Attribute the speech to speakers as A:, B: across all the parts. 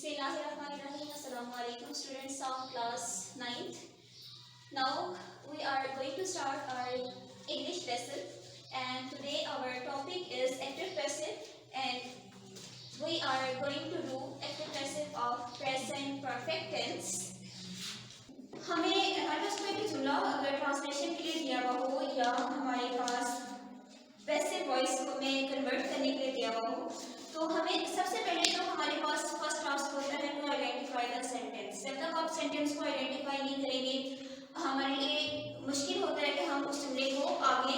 A: Bismillahirrahmanirrahim. Assalamu alaikum students of class 9th. Now we are going to start our English lesson, and today our topic is active passive, and we are going to do active passive of present perfect tense. हमें हमारे पास कोई भी जुमला अगर translation के लिए दिया हुआ हो या हमारे पास पैसिव वॉइस को में कन्वर्ट करने के लिए दिया हुआ हो, तो हमें सबसे पहले तो हमारे पास फर्स्ट टास्क होता है टू आइडेंटिफाई द सेंटेंस। जब तक आप सेंटेंस को आइडेंटिफाई नहीं करेंगे, हमारे लिए मुश्किल होता है कि हम उस जुमले को आगे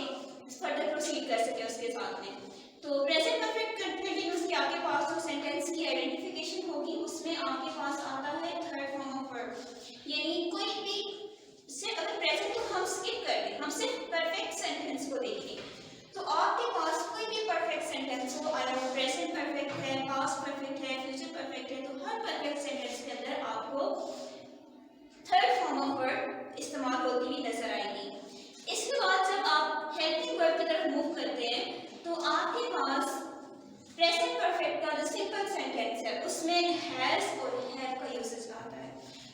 A: फर्दर प्रोसीड कर सकें उसके साथ में। तो प्रेजेंट परफेक्ट कंटिन्यूअस के आपके पास जो सेंटेंस की आइडेंटिफिकेशन होगी उसमें आपके पास आता है थर्ड फॉर्म ऑफ वर्ब, यानी कोई भी सिर्फ अगर प्रेजेंट को हम स्किप कर दें, हम सिर्फ परफेक्ट सेंटेंस को देखें, तो आपके पास कोई भी परफेक्ट सेंटेंस हो, अगर वो प्रेजेंट परफेक्ट है, पास्ट परफेक्ट है, फ्यूचर परफेक्ट है, तो हर परफेक्ट सेंटेंस के अंदर आपको थर्ड फॉर्म ऑफ वर्ब इस्तेमाल होती हुई नजर आएगी। इसके बाद जब आप हेल्पिंग वर्ब की तरफ मूव करते हैं, तो आपके पास प्रेजेंट परफेक्ट का जो सिंपल सेंटेंस है उसमें हैज और हैव का यूसेज आता है।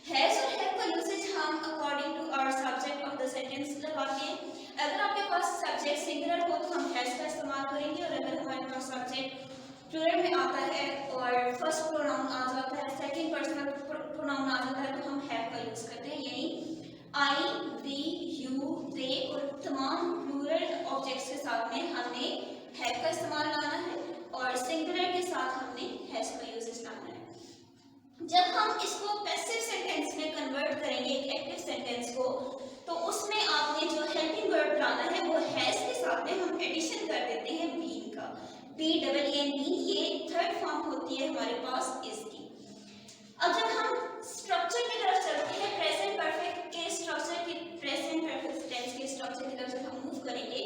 A: हैज और हैव का यूसेज हम according to our subject of the sentence लगाते हैं। अगर आपके पास सब्जेक्ट सिंगुलर हो तो हम हैज का इस्तेमाल करेंगे, और अगर हमारे पास सब्जेक्ट प्लूरल में आता है और फर्स्ट प्रोनाउन आ जाता है, सेकंड पर्सनल प्रोनाउन आ जाता है, तो हम हैव का यूज करते हैं, यानी आई, वी, यू, दे और तमाम प्लूरल ऑब्जेक्ट्स के साथ में हमने हैव का इस्तेमाल लाना है, और सिंगुलर के साथ हमने हैज का यूजेस लाना है। जब हम इसको पैसिव सेंटेंस में कन्वर्ट करेंगे एक एक्टिव सेंटेंस को, तो उसमें आपने जो हेल्पिंग वर्ब लाना है वो हैज के साथ में हम एडिशन कर देते हैं बीन का, BEEN, ये थर्ड फॉर्म होती है हमारे पास इसकी। अब जब हम स्ट्रक्चर की तरफ चलते हैं, प्रेजेंट परफेक्ट के स्ट्रक्चर की, प्रेजेंट परफेक्ट टेंस के स्ट्रक्चर की तरफ जब हम मूव करेंगे,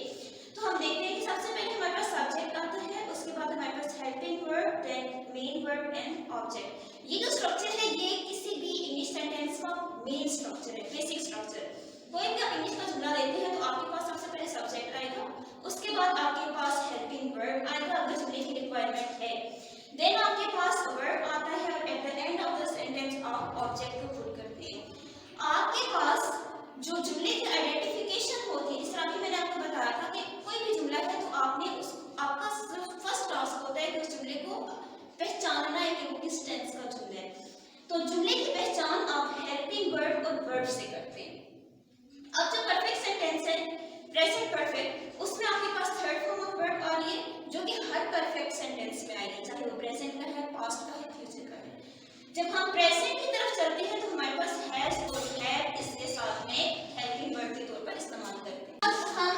A: तो हम देखते हैं कि सबसे पहले हमारे पास सब्जेक्ट आता है, उसके बाद हमारे पास helping verb, then main verb and object. ये जो स्ट्रक्चर है ये किसी भी इंग्लिश सेंटेंस का मेन स्ट्रक्चर है, बेसिक स्ट्रक्चर। कोई भी आप इंग्लिश का जुमला लेते हैं तो आपके पास सबसे पहले सब्जेक्ट आएगा, उसके बाद आपके पास हेल्पिंग वर्ब आएगा अगर जुमले की रिक्वायरमेंट है, देन आपके पास वर्ब आता है, और at the end of the sentence आप ऑब्जेक्ट को पुट करते हैं। आपके पास जो जुमले की आइडेंटिफिकेशन होती है, जिस तरह की मैंने आपको बताया था कि कोई भी जुमला है तो आपने उस आपका फर्स्ट टास्क होता है कि उस जुमले को पहचानना है कि वो किस टेंस का जुमला है। तो जुमले की पहचान आप हेल्पिंग वर्ब और वर्ब से करते हैं। अब जो परफेक्ट सेंटेंस है प्रेजेंट परफेक्ट, उसमें आपके पास थर्ड फॉर्म ऑफ वर्ब आ रही है जो कि हर परफेक्ट सेंटेंस में आएगी, चाहे वो प्रेजेंट का है, पास्ट का है, फ्यूचर का है। जब हम प्रेजेंट की तरफ चलते हैं तो हमारे पास हैज और हैव इसके साथ में हेल्पिंग वर्ब के तौर पर इस्तेमाल करते हैं। अब हम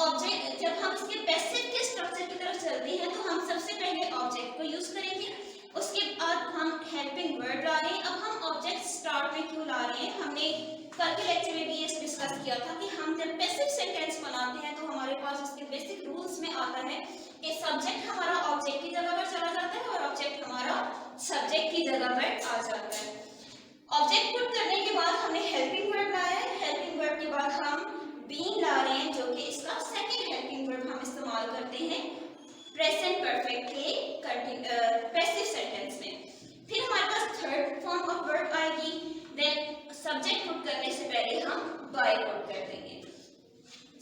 A: ऑब्जेक्ट, जब हम इसके पैसिव के स्ट्रक्चर की तरफ चलते हैं तो हम सबसे पहले ऑब्जेक्ट को यूज करेंगे, उसके बाद हम हेल्पिंग वर्ब ला रहे हैं। अब हम ऑब्जेक्ट स्टार्ट में क्यों ला रहे हैं, हमने कल के लेक्चर में भी ये डिस्कस किया था कि हम जब पैसिव सेंटेंस बनाते हैं तो हमारे पास उसके बेसिक रूल्स में आता है कि सब्जेक्ट हमारा ऑब्जेक्ट की जगह पर चला जाता है और ऑब्जेक्ट हमारा सब्जेक्ट की जगह पर आ जाता है। ऑब्जेक्ट पुट करने के बाद हमने हेल्पिंग वर्ब लाया है, हेल्पिंग वर्ब के बाद हम बीन ला रहे हैं जो कि इसका सेकंड हेल्पिंग वर्ब हम इस्तेमाल करते हैं प्रेजेंट परफेक्ट के पैसिव सेंटेंस में। फिर हमारे पास थर्ड फॉर्म ऑफ वर्ब आएगी, देन सब्जेक्ट पुट करने से पहले हम बाय पुट कर देंगे।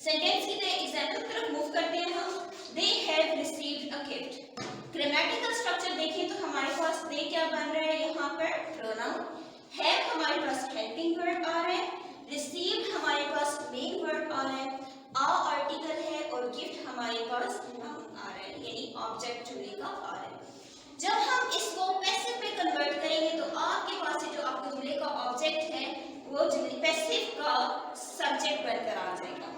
A: सेंटेंस की एग्जांपल की तरफ मूव करते हैं हम, they have received a gift. Grammatical structure देखें तो हमारे पास दे क्या बन रहा है यहाँ पर, प्रोनाउन, हैव हमारे पास हेल्पिंग वर्ब आ रहा है, रिसीव्ड हमारे पास मेन वर्ब आ रहा है, आ आर्टिकल है, और गिफ्ट हमारे पास नाउन आ रहा है, यानी ऑब्जेक्ट जुमले का आ रहा है। जब हम इसको पैसिव में कन्वर्ट करेंगे तो आपके पास जो आपके जुमले का ऑब्जेक्ट है वो जुमले पैसिव का सब्जेक्ट बनकर आ जाएगा।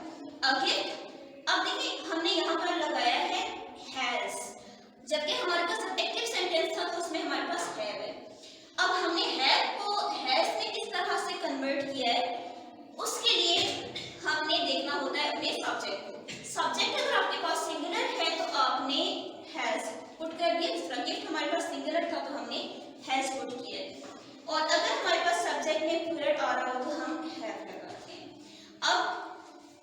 A: अब देखिए हमने यहाँ पर लगाया है हैज, जबकि हमारे पास एक्टिव सेंटेंस था तो उसमें हमारे पास हैव है। अब हमने हैव को हैज में किस तरह से कन्वर्ट किया है, उसके लिए हमने देखना होता है अपने सब्जेक्ट को। सब्जेक्ट अगर आपके पास सिंगुलर है तो आपने हैज पुट कर दिया, जिस तरह गिफ्ट हमारे पास सिंगुलर था तो हमने हैज पुट किया, और अगर हमारे पास सब्जेक्ट में प्लूरल आ रहा हो तो हम हैव लगाते हैं। अब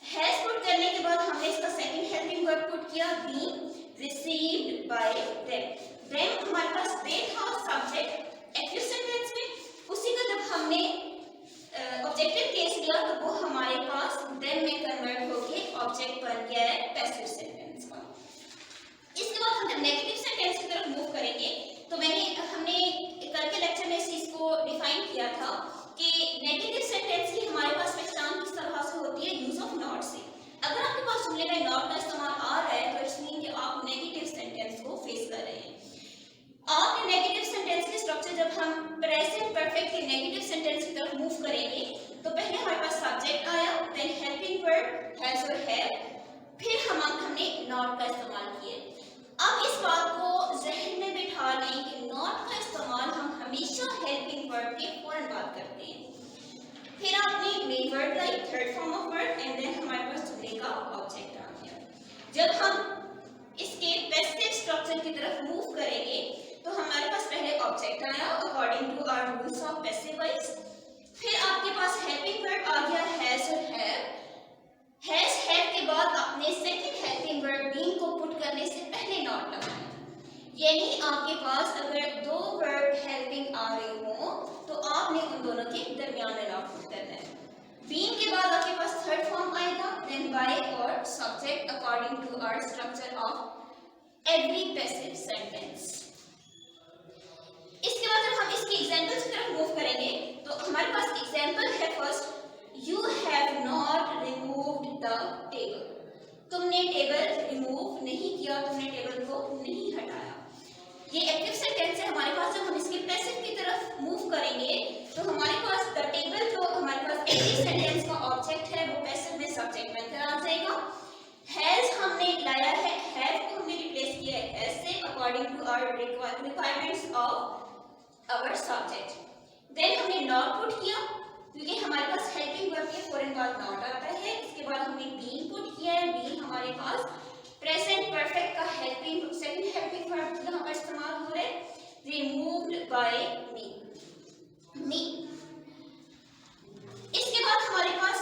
A: हैज पुट करने के बाद हमने इसका सेकंड हेल्पिंग वर्ब पुट किया, been received by them. Them हमारे पास दे था सब्जेक्ट, हमने ऑब्जेक्टिव केस लिया तो वो हमारे पास देन में कन्वर्ट होके ऑब्जेक्ट बन गया है पैसिव सेंटेंस का। इसके बाद हम जब नेगेटिव सेंटेंस की तरफ मूव करेंगे तो हमने कल के लेक्चर में इस चीज को डिफाइन किया था कि नेगेटिव सेंटेंस की हमारे पास पहचान किस तरह से होती है, यूज ऑफ नॉट से। अगर आपके पास जुमले में नॉट का इस्तेमाल आ रहा है तो इट्स मीन कि आप नेगेटिव सेंटेंस को फेस कर रहे हैं। आपने नेगेटिव सेंटेंस की स्ट्रक्चर जब हम प्रेजेंट परफेक्ट के नेगेटिव सेंटेंस की तरफ मूव करेंगे तो पहले हमारे पास सब्जेक्ट आया, देन हेल्पिंग वर्ब हैज और हैव, फिर हमने नॉट का इस्तेमाल किया। अब इस बात को जहन में बिठा लें कि नॉट का इस्तेमाल हम हमेशा हेल्पिंग वर्ब के फौरन बाद करते हैं। फिर आपने मेन वर्ब लाई, third form of verb, and then हमारे पास जुमले का ऑब्जेक्ट आ गया। जब हम इसके पैसिव स्ट्रक्चर की तरफ मूव करेंगे तो हमारे पास पहले ऑब्जेक्ट आया according to our rules of passive voice, फिर आपके पास हेल्पिंग वर्ब आ गया हैज और हैव। हैज हैव के बाद आपने सेकंड हेल्पिंग वर्ब बीइंग को पुट करने से पहले नॉट लगाना, यानी आपके पास अगर दो वर्ब हेल्पिंग आ रहे हो तो आपने उन दोनों के दरमियान में नॉट पुट करना है। बीइंग के बाद आपके पास थर्ड फॉर्म आएगा, देन बाय और subject according to our structure of every passive sentence. इसके बाद जब हम इसकी एग्जांपल्स की तरफ मूव करेंगे तो हमारे पास एग्जांपल है first, you have not removed the table. तुमने टेबल रिमूव नहीं किया, तुमने टेबल को नहीं हटाया। ये एक्टिव सेंटेंस है हमारे पास। जब हम इसके पैसिव की तरफ मूव करेंगे तो हमारे पास द टेबल जो हमारे पास एक्टिव सेंटेंस का ऑब्जेक्ट है वो पैसिव में सब्जेक्ट बनकर आ जाएगा। हैज हमने लाया है, हैव को हमने रिप्लेस किया है हैज से according to our requirements of our subject. Then हमने नॉट पुट किया क्योंकि हमारे पास हेल्पिंग वर्ब के फौरन बाद नॉट आता है। इसके बाद हमने बीइंग पुट किया है, बीइंग हमारे पास प्रेजेंट परफेक्ट का हेल्पिंग सेकंड हेल्पिंग वर्ब यहाँ पर इस्तेमाल हो रहा है, रिमूव्ड बाय मी। इसके बाद हमारे पास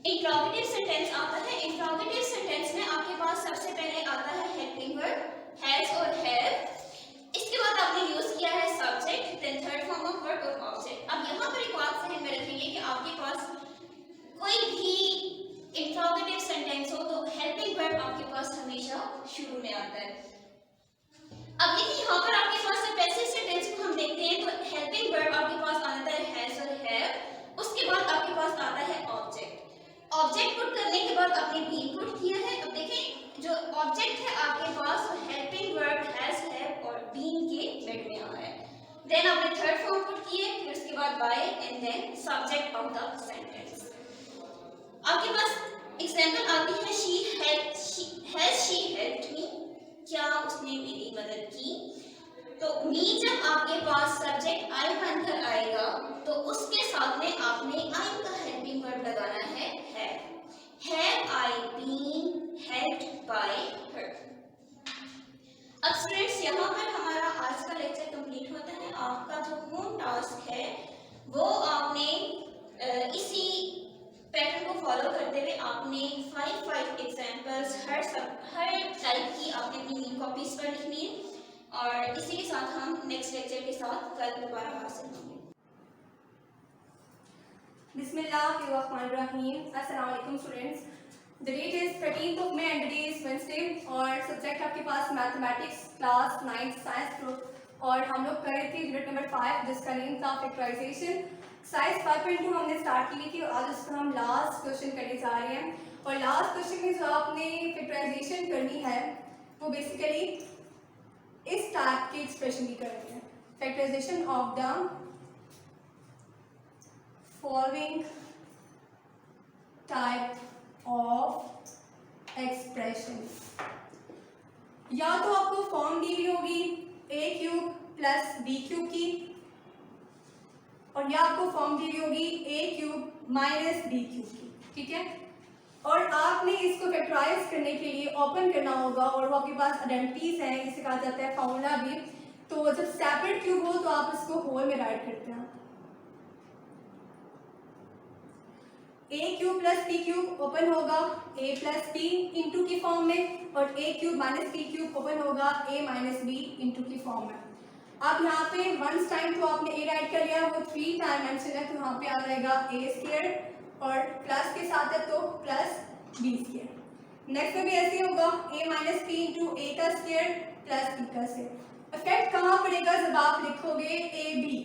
A: इंट्रोगेटिव सेंटेंस आता है। इंट्रोगेटिव सेंटेंस में आपके पास सबसे पहले आता है हेल्पिंग वर्ब हैज और हैव। इसके बाद आपने यूज किया है subject, then third form of verb और ऑब्जेक्ट। अब यहाँ पर एक बात ध्यान में रखेंगे कि आपके पास कोई भी इंट्रोगेटिव सेंटेंस हो तो हेल्पिंग वर्ब आपके पास हमेशा शुरू में आता है। अब देखिए यहाँ पर आपके पास पैसिव सेंटेंस को हम देखते हैं तो हेल्पिंग वर्ब आपके पास आता है हैज और हैव। उसके बाद आपके पास आता है ऑब्जेक्ट। ऑब्जेक्ट पुट करने के बाद आपने बीइंग पुट किया है। अब देखें जो ऑब्जेक्ट है आपके पास हेल्पिंग वर्ब हैज हैव और बीइंग के मिड में आ रहा है। देन आपने थर्ड फॉर्म पुट किए, फिर उसके बाद by and then subject of the sentence. आपके पास एग्जांपल आती है शी हेल्प्ड मी, क्या उसने मेरी मदद की। तो मी जब आपके पास सब्जेक्ट आई बनकर आएगा तो उसके साथ में आपने आई का हेल्पिंग वर्ब लगाना है have I been helped by her. अब स्टूडेंट्स यहाँ पर हमारा आज का लेक्चर कंप्लीट होता है। आपका जो होम टास्क है वो आपने इसी पैटर्न को फॉलो करते हुए आपने 5 एग्जांपल्स हर टाइप की आपने अपनी मीन कॉपीज पर लिखनी है और इसी के साथ हम नेक्स्ट लेक्चर के साथ कल दोबारा हाजिर होंगे।
B: बिस्मिल्लाहिर्रहमानिर्रहीम। अस्सलाम वालेकुम students. The date is 13th of May and today is Wednesday और सब्जेक्ट आपके पास मैथमेटिक्स क्लास 9 साइंस ग्रुप और हम लोग कर रहे थे यूनिट नंबर 5 जिसका नेम था फैक्टराइजेशन। साइंस 5.2 हमने स्टार्ट की थी और आज उसका हम लास्ट क्वेश्चन करने जा रहे हैं। और लास्ट क्वेश्चन में जो आपने फैक्टराइजेशन करनी है वो बेसिकली इस टाइप के एक्सप्रेशन की करनी है। Factorisation of the following type of expression. या तो आपको फॉर्म दी हुई होगी a cube plus b cube की और या आपको फॉर्म दी हुई होगी a cube minus b cube की, ठीक है। और आपने इसको फैक्टराइज करने के लिए ओपन करना होगा और वो आपके पास आइडेंटिटीज हैं, इसे कहा जाता है फॉर्मूला भी। तो जब सेपरेट क्यूब हो तो आप इसको होल में राइट करते हैं। a cube plus b cube open होगा a प्लस b इंटू की फॉर्म में और a cube minus b cube open होगा a माइनस b इंटू की फॉर्म में। अब यहाँ पे वंस टाइम तो आपने ए राइट कर लिया, वो 3 टाइम मेंशन है तो यहाँ पे आ जाएगा ए स्क्वायर और प्लस के साथ है तो प्लस बी स्क्वायर। नेक्स्ट में भी ऐसे ही होगा a माइनस पी इंटू ए का स्क्वायर प्लस बी का स्क्वायर। इफेक्ट कहाँ पड़ेगा जब आप लिखोगे ए बी।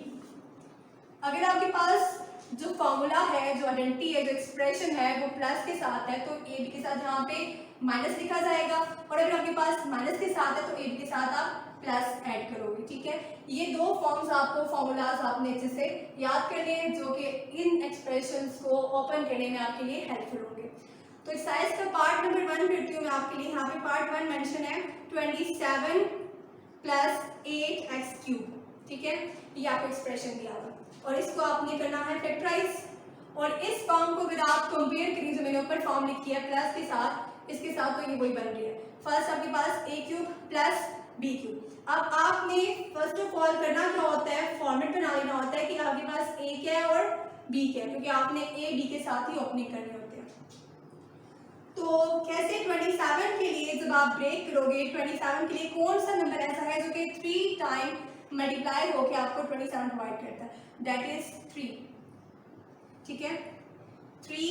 B: अगर आपके पास जो फॉर्मूला है, जो आइडेंटिटी है, जो एक्सप्रेशन है वो प्लस के साथ है तो ए बी के साथ यहाँ पे माइनस लिखा जाएगा, और अगर आपके पास माइनस के साथ है तो ए बी के साथ आप प्लस ऐड करोगे। ठीक है, ये दो फॉर्म्स आपको फॉर्मूलाज आपने अच्छे से याद करने हैं जो कि इन एक्सप्रेशंस को ओपन करने में आपके लिए हेल्पफुल होंगे। तो एक्सरसाइज का पार्ट नंबर 1 करती हूँ मैं आपके लिए। यहाँ पे पार्ट 1 मेंशन है 27 प्लस 8x क्यूब। ठीक है, ये आपको एक्सप्रेशन दिया हुआ और इसको आपने करना है फैक्टराइज, और इस फॉर्म को अगर आप कंपेयर करें जो मैंने ऊपर फॉर्म लिखी है प्लस के साथ, इसके साथ तो ये वही बन रही है। फर्स्ट आपके पास a cube plus b cube. अब आपने फर्स्ट ऑफ ऑल करना क्या होता है, फॉर्मेट बना लेना होता है कि आपके पास a क्या है और b क्या है, क्योंकि आपने a b के साथ ही ओपनिंग करने होते हैं। तो कैसे 27 के लिए जब आप ब्रेक करोगे, 27 के लिए कौन सा नंबर ऐसा है जो कि 3 टाइम मल्टीप्लाई होके आपको 27 प्रोवाइड करता है, दैट इज 3। ठीक है, 3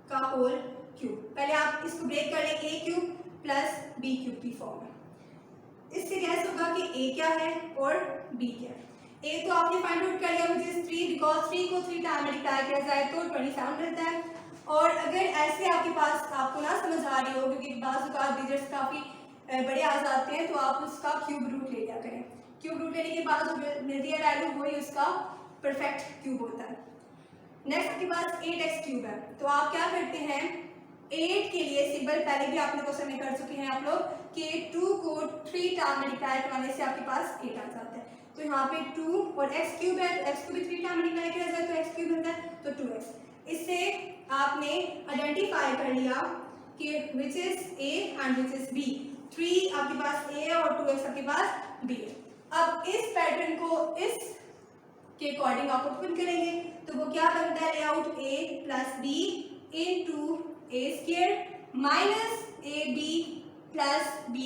B: का होल क्यूब। पहले आप इसको ब्रेक कर लें, a cube plus b cube की फॉर्म में। इससे कैसे होगा कि a क्या है और b क्या है। a तो आपने फाइंड आउट कर लिया विच इज 3, बिकॉज 3 को 3 टाइम मल्टीप्लाई किया जाए तो 27 रहता है। और अगर ऐसे आपके पास आपको ना समझ आ रही हो, क्योंकि बाज़ औक़ात डिजिट्स काफ़ी बड़े आ जाते हैं, तो आप उसका क्यूब रूट ले लिया करें। क्यूब रूट लेने के बाद जो मिलती है वैल्यू वही उसका परफेक्ट क्यूब होता है। नेक्स्ट आपके पास 8x क्यूब है, तो आप क्या करते हैं 8 के लिए सिंबल पहले भी आपने क्वेश्चन में कर चुके हैं आप लोग कि 2 को 3 टाइम मल्टीप्लाई करने से आपके पास 8 आ जाता है। तो यहाँ पे 2 और x क्यूब है तो x को भी 3 टाइम मल्टीप्लाई किया जाए तो x क्यूब बनता है तो 2x। इससे आपने आइडेंटिफाई कर लिया कि which is a and which is b। 3 आपके पास a है और 2x आपके पास b है। अब इस पैटर्न को इस के अकॉर्डिंग आप ओपन करेंगे तो वो क्या बनता है, layout a plus b into a square minus ab plus b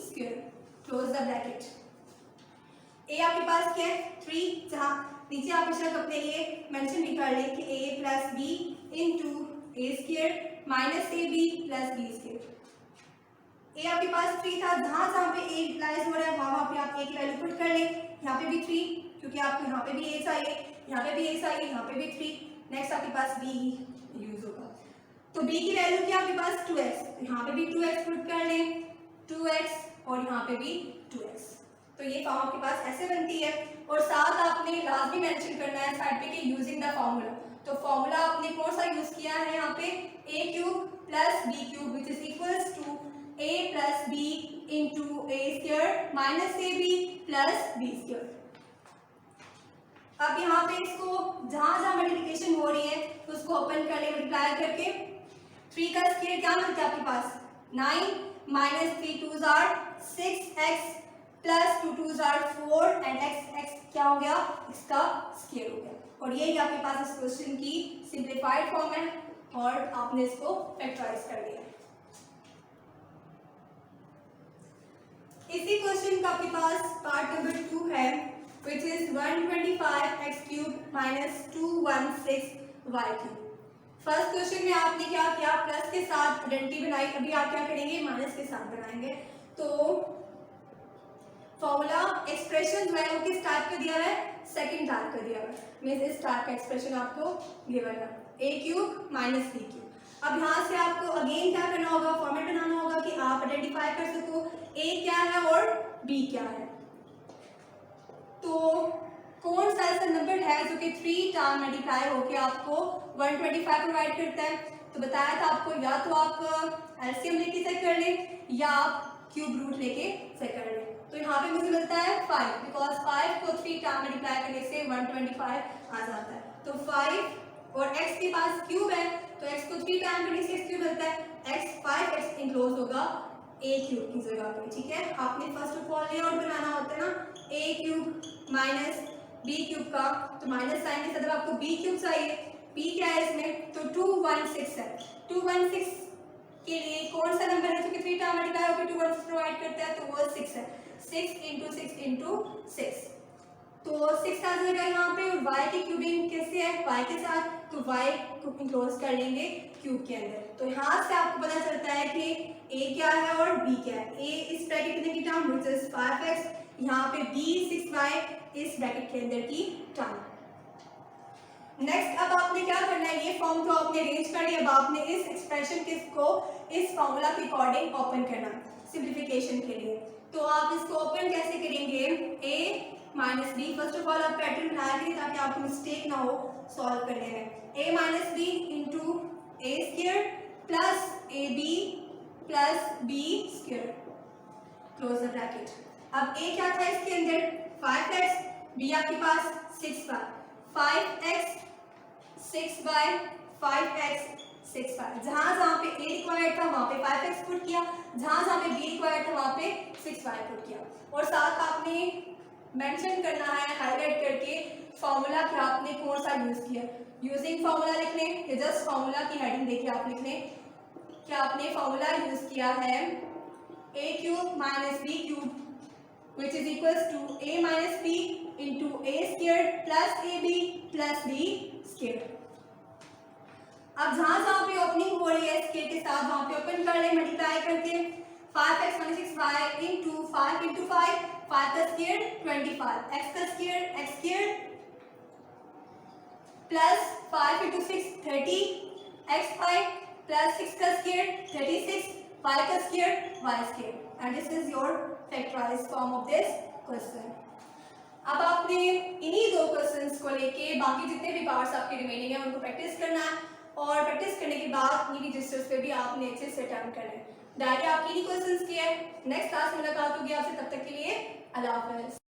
B: square, close the bracket. a आपके पास क्या है 3, जहाँ नीचे आप बेशक अपने लिए मेंशन भी कर लें कि a plus b into a square minus ab plus b square. a आपके पास 3 था, जहाँ जहाँ पे a यूटिलाइज हो रहा है वहाँ पे आप a की वैल्यू पुट कर लें। यहाँ पे भी 3, क्योंकि आपको यहाँ पे भी a चाहिए, यहाँ पे भी a चाहिए, यहाँ पे भी 3। नेक्स्ट आपके पास b यूज होगा, तो b की वैल्यू क्या आपके पास 2x, यहाँ पे भी 2x पुट कर लें, 2x और यहाँ पे भी 2x। तो ये फॉर्म आपके पास ऐसे बनती है। और साथ आपने लाजमी मेंशन करना है साइड पे कि यूजिंग द फॉर्मूला। तो फॉर्मूला आपने कौन सा यूज किया है यहाँ पे, a cube plus b cube which is equals to a plus b into a square minus ab plus b square. अब यहाँ पे इसको जहाँ जहाँ मल्टीप्लिकेशन हो रही है तो उसको ओपन कर ले मल्टीप्लाई करके। 3 का स्क्वायर क्या मिलता है आपके पास 9 minus 3 2s are 6x plus 2 2s are 4 and x क्या हो गया, इसका स्क्वायर हो गया। और यही आपके पास इस क्वेश्चन की सिंप्लीफाइड फॉर्म है और आपने इसको फैक्टराइज कर लिया। इसी क्वेश्चन का आपके पास पार्ट नंबर 2 है which is 125x cube minus 216y cube। First question में आपने क्या किया, प्लस के साथ आइडेंटिटी बनाई, अभी आप क्या करेंगे माइनस के साथ बनाएंगे। तो फॉर्मूला एक्सप्रेशन जो है वो किस टाइप का दिया है, सेकंड टाइप का दिया है, मींस इस टाइप का एक्सप्रेशन आपको गिवन है a cube minus b cube. अब यहाँ से आपको अगेन क्या करना होगा, फॉर्मेट बनाना होगा कि आप आइडेंटिफाई कर सको a क्या है और b क्या है। तो कौन सा ऐसा नंबर है जो कि 3 टाइम मल्टीप्लाई होके आपको 125 प्रोवाइड करता है। तो बताया था आपको, या तो आप एलसीएम लेके चेक कर लें या आप क्यूब रूट लेके चेक कर लें। तो यहाँ पे मुझे मिलता है 5, बिकॉज 5 को 3 टाइम मल्टीप्लाई करने से 125 आ जाता है। तो 5 और x के पास क्यूब है तो x को 3 टाइम करने से x क्यूब मिलता है, x 5x इनक्लोज होगा a क्यूब की जगह पे। ठीक है, आपने फर्स्ट ऑफ ऑल लेआउट बनाना होता है ना, a cube minus b cube का, तो माइनस साइन के साथ आपको b क्यूब चाहिए, b क्या है इसमें, तो 216 है। 216 के लिए कौन सा नंबर है जो कि 3 टाइम मल्टीप्लाई होकर 216 प्रोवाइड करता है, तो वो 6 है। 6 इंटू 6 इंटू 6, तो 6 आ जाएगा यहाँ पे। और y की क्यूबिंग कैसे है, y के साथ, तो y को इंक्लोज कर लेंगे क्यूब के अंदर। तो यहाँ से आपको पता चलता है कि a क्या है और b क्या है। a इस ब्रैकेट के अंदर की टर्म विच इज 5x, यहाँ पे b 6y इस ब्रैकेट के अंदर की टर्म। नेक्स्ट अब आपने क्या करना है, ये फॉर्म तो आपने अरेंज कर लिया, अब आपने इस एक्सप्रेशन को इस फॉर्मूला के अकॉर्डिंग ओपन करना सिंप्लीफिकेशन के लिए। तो आप इसको ओपन कैसे करेंगे, a minus B, first of all आप पैटर्न बना करें ताकि आपको मिस्टेक ना हो सॉल्व करने में। a minus B into A square plus A B plus B square, close the bracket. अब a क्या था इसके अंदर 5x, b आपके पास 6y, 5x 6y 5x 6y, जहां पे a रिक्वायर्ड था वहां पे 5x पुट किया, जहां पे b रिक्वायर्ड था वहां पे 6y पुट किया। और साथ आपने मेंशन करना है हाईलाइट करके फॉर्मूला कि आपने कौन सा यूज किया। यूजिंग फॉर्मूला लिख लें, ये जस्ट फॉर्मूला की हेडिंग देखिए आप लिख लें कि आपने फॉर्मूला यूज किया है a cube minus b cube which is equals to a minus b into a squared plus ab plus b squared। अब जहां पे ओपनिंग हो रही है स्केयर के साथ वहां पे ओपन कर ले मल्टीप्लाई करके 5x minus 6y into 5 into 5, 5 का स्क्वायर 25, x का square x square plus 5 into 6 30, x5 plus 6 का स्क्वायर 36, 5 का square y square, and this is your factorized form of this question। अब आपने इन्हीं दो क्वेश्चंस को लेके बाकी जितने भी पार्ट्स आपके रिमेनिंग है उनको प्रैक्टिस करना है, और प्रैक्टिस करने के बाद मेरी रजिस्टर्स पे भी आपने अच्छे से अटेम्प्ट करना है। डायरेक्ट आपकी इन्हीं क्वेश्चंस की है। नेक्स्ट क्लास में मुलाकात होगी आपसे, तब तक के लिए अल्लाह हाफ़िज़।